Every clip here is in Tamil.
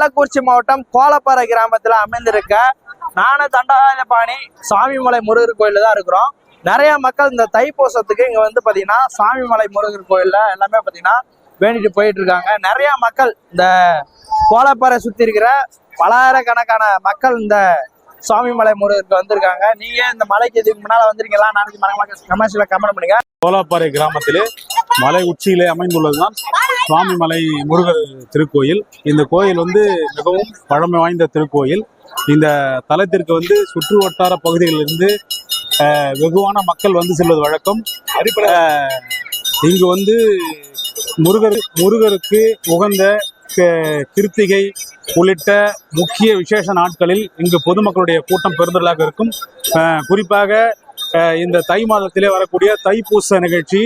கள்ளக்குறிச்சி மாவட்டம் கோலப்பாறை கிராமத்துல அமைந்திருக்க ஞான தண்டாயுதபாணி சாமிமலை முருகர் கோயில்ல தான் இருக்கிறோம். நிறைய மக்கள் இந்த தைப்பூசத்துக்கு இங்க வந்து பாத்தீங்கன்னா சாமிமலை முருகர் கோயில்ல எல்லாமே பாத்தீங்கன்னா வேண்டிட்டு போயிட்டு இருக்காங்க. நிறைய மக்கள் இந்த கோலப்பாறை சுத்தி இருக்கிற பலாயிரக்கணக்கான மக்கள் இந்த சுவாமிமலை முருகருக்கு வந்திருக்காங்க. நீங்க இந்த மலைக்கு இதுக்கு முன்னால வந்திருக்கீங்களா? நாளைக்கு கமர்ஷியல கமெண்ட் பண்ணுங்க. கோலாப்பாறை கிராமத்திலே மலை உச்சியிலே அமைந்துள்ளதுதான் சுவாமிமலை முருகர் திருக்கோயில். இந்த கோயில் வந்து மிகவும் பழமை வாய்ந்த திருக்கோயில். இந்த தலத்திற்கு வந்து சுற்று வட்டார பகுதிகளிலிருந்து வெகுவான மக்கள் வந்து செல்வது வழக்கம். இங்கு வந்து முருகருக்கு உகந்த கிருத்திகை உள்ளிட்ட முக்கிய விசேஷ நாட்களில் இங்கு பொதுமக்களுடைய கூட்டம் பெருந்தலாக இருக்கும். குறிப்பாக இந்த தை மாதத்திலே வரக்கூடிய தைப்பூச நிகழ்ச்சி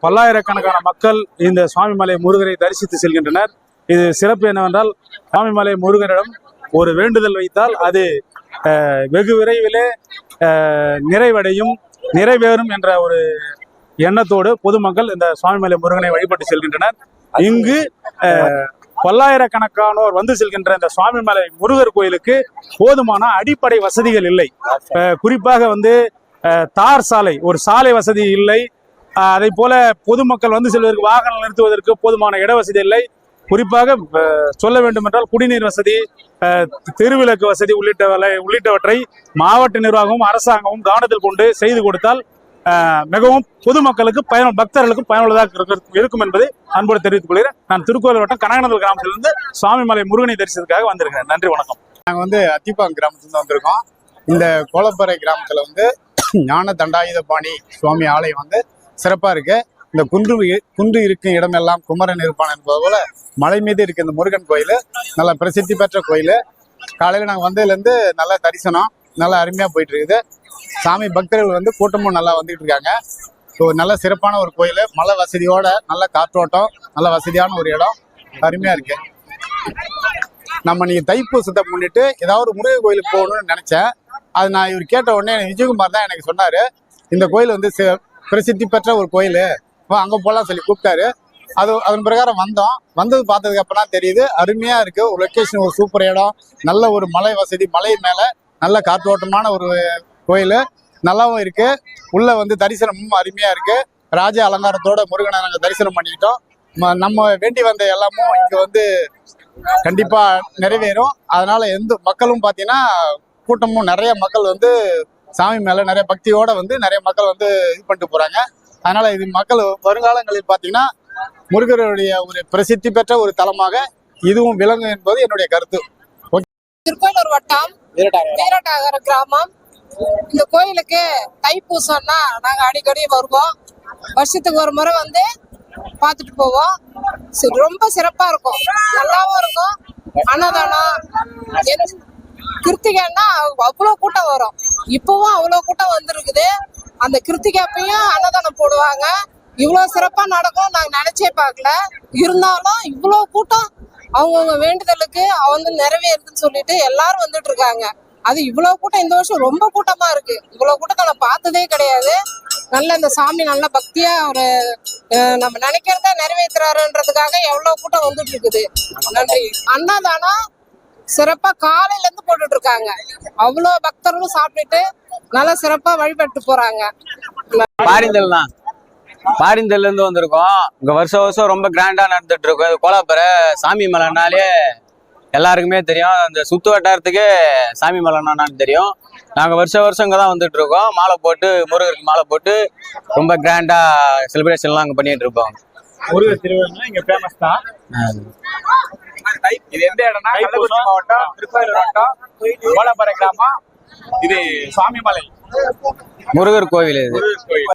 பல்லாயிரக்கணக்கான மக்கள் இந்த சுவாமிமலை முருகரை தரிசித்து செல்கின்றனர். இது சிறப்பு என்னவென்றால், சுவாமிமலை முருகரிடம் ஒரு வேண்டுதல் வைத்தால் அது வெகு விரைவிலே நிறைவேறும் என்ற ஒரு எண்ணத்தோடு பொதுமக்கள் இந்த சுவாமிமலை முருகனை வழிபட்டு செல்கின்றனர். இங்கு பல்லாயிரக்கணக்கானோர் வந்து செல்கின்ற இந்த சுவாமிமலை முருகர் கோயிலுக்கு போதுமான அடிப்படை வசதிகள் இல்லை. குறிப்பாக வந்து தார் சாலை, ஒரு சாலை வசதி இல்லை. அதை போல பொதுமக்கள் வந்து செல்வதற்கு வாகனம் நிறுத்துவதற்கு போதுமான இட வசதி இல்லை. குறிப்பாக சொல்ல வேண்டும் என்றால் குடிநீர் வசதி, தெருவிளக்கு வசதி உள்ளிட்டவற்றை மாவட்ட நிர்வாகமும் அரசாங்கமும் கவனத்தில் கொண்டு செய்து கொடுத்தால் மிகவும் பொதுமக்களுக்கு பக்தர்களுக்கு பயனுள்ளதாக இருக்கும் என்பதை அன்போடு தெரிவித்துக் கொள்கிறேன். நான் திருக்கோயில் வட்டம் கனகநல்லூர் கிராமத்திலிருந்து சுவாமிமலை முருகனை தரிசனத்துக்காக வந்திருக்கிறேன். நன்றி, வணக்கம். நாங்கள் வந்து அத்திப்பாங்க கிராமத்துல வந்திருக்கோம். இந்த கோலப்பாறை கிராமத்துல வந்து ஞான தண்டாயுதபாணி சுவாமி ஆலயம் வந்து சிறப்பா இருக்கு. இந்த குன்று இருக்கும் இடமெல்லாம் குமரன் இருப்பான் என்பது போல மலை மீது இருக்கு இந்த முருகன் கோயில். நல்ல பிரசித்தி பெற்ற கோயில். காலையில நாங்கள் வந்ததுலேருந்து நல்ல தரிசனம் நல்லா அருமையா போயிட்டு இருக்குது. சாமி பக்தர்கள் வந்து கூட்டமும் நல்லா வந்துட்டு இருக்காங்க. ஸோ நல்ல சிறப்பான ஒரு கோயில், மலை வசதியோட நல்ல காற்றோட்டம், நல்ல வசதியான ஒரு இடம், அருமையா இருக்கு. நம்ம நீங்க தைப்பூசத்தை முன்னிட்டு ஏதாவது ஒரு முருகன் கோயிலுக்கு போகணும்னு நினைச்சேன். அது நான் இவர் கேட்ட உடனே விஜயகுமார் தான் எனக்கு சொன்னாரு, இந்த கோயில் வந்து பிரசித்தி பெற்ற ஒரு கோயில், அங்க போலாம் சொல்லி கூப்பிட்டாரு. அதன் பிரகாரம் வந்தது பார்த்ததுக்கு அப்புறம் தான் தெரியுது அருமையா இருக்கு. ஒரு லொக்கேஷன், ஒரு சூப்பர் இடம், நல்ல ஒரு மலை வசதி, மலை மேல நல்ல காற்றோட்டமான ஒரு கோயில், நல்லாவும் இருக்கு. உள்ள வந்து தரிசனமும் அருமையா இருக்கு. ராஜ அலங்காரத்தோட முருகனை நாங்க தரிசனம் பண்ணிக்கிட்டோம். நம்ம வேண்டி வந்த எல்லாமும் இங்க வந்து கண்டிப்பா நிறைவேறும். அதனால எந்த மக்களும் பாத்தீங்கன்னா கூட்டமும் நிறைய மக்கள் வந்து சாமி மேல நிறைய பக்தியோட வந்து நிறைய மக்கள் வந்து இது பண்ணிட்டு போறாங்க. அதனால இது மக்கள் வருங்காலங்களில் பாத்தீங்கன்னா முருகருடைய ஒரு பிரசித்தி பெற்ற ஒரு தலமாக இதுவும் விளங்கும் என்பது என்னுடைய கருத்து. திருக்கோயிலூர் வட்டம் வீரட்டாகர கிராமம். இந்த கோயிலுக்கு தைப்பூசம்னா நாங்க அடிக்கடி வருவோம். வருஷத்துக்கு ஒரு முறை வந்து பார்த்துட்டு போவோம். ரொம்ப சிறப்பா இருக்கும், நல்லாவும் இருக்கும். அன்னதானம், கிருத்திகைன்னா அவ்வளோ கூட்டம் வரும். இப்பவும் அவ்வளோ கூட்டம் வந்திருக்குது. அந்த கிருத்திகை அப்பயும் அன்னதானம் போடுவாங்க. இவ்வளவு சிறப்பா நடக்கும் நாங்க நினைச்சே பார்க்கல. இருந்தாலும் இவ்வளோ கூட்டம் அவங்கவுங்க வேண்டுதலுக்கு வந்து நிறைவேறுதுன்னு சொல்லிட்டு எல்லாரும் வந்துட்டு இருக்காங்க. அது இவ்வளவு கூட்டம் இந்த வருஷம் ரொம்ப கூட்டமா இருக்கு. இவ்வளவு கூட்டத்தை நான் பார்த்ததே கிடையாது. நல்ல இந்த சாமி நல்ல பக்தியா ஒரு நம்ம நினைக்கிறத நிறைவேற்றுறாருன்றதுக்காக எவ்வளவு கூட்டம் வந்துட்டு இருக்குது. நன்றி. அன்னதானம் சிறப்பா காலையில இருந்து போட்டுட்டு இருக்காங்க. அவ்வளோ பக்தர்களும் சாப்பிட்டுட்டு நல்லா சிறப்பா வழிபட்டு போறாங்க. பாரிந்தல்ல இருந்து வந்திருக்கோம். இங்க வருஷம் ரொம்ப கிராண்டா நடந்துட்டு இருக்கோம். கோலாப்பாறை சாமி மலைனாலே எல்லாருக்குமே தெரியும். இந்த சுத்து வட்டாரத்துக்கு சாமி மலைனான்னு தெரியும். நாங்க வருஷம் இங்க தான் வந்துட்டு இருக்கோம். மாலை போட்டு முருகருக்கு மாலை போட்டு ரொம்ப கிராண்டா செலிப்ரேஷன்லாம் அங்க பண்ணிட்டு இருப்போம். முருகர் திருவிழா இங்க ஃபேமஸ் தான். இது எந்த இடம்னா கள்ளக்குறிச்சி மாவட்டம் திருக்கோயில் வட்டம் கோலப்பாறை கிராமம். இது சுவாமிமலை முருகர் கோவில். இது